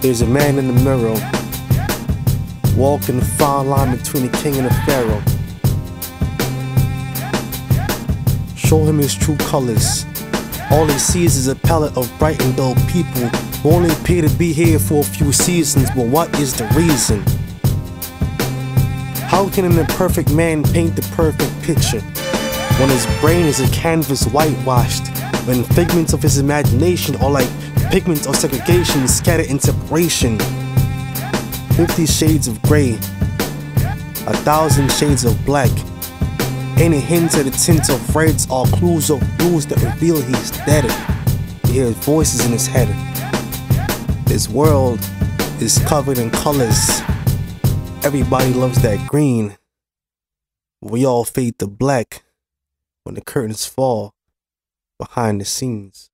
There's a man in the mirror, walking the fine line between the king and the pharaoh. Show him his true colors. All he sees is a palette of bright and dull people who only appear to be here for a few seasons, but what is the reason? How can an imperfect man paint the perfect picture when his brain is a canvas whitewashed, when figments of his imagination are like pigments of segregation scattered in separation? 50 shades of gray, 1,000 shades of black. Any hints of the tints of reds are clues of blues that reveal he's dead. He hears voices in his head. His world is covered in colors. Everybody loves that green. We all fade to black when the curtains fall behind the scenes.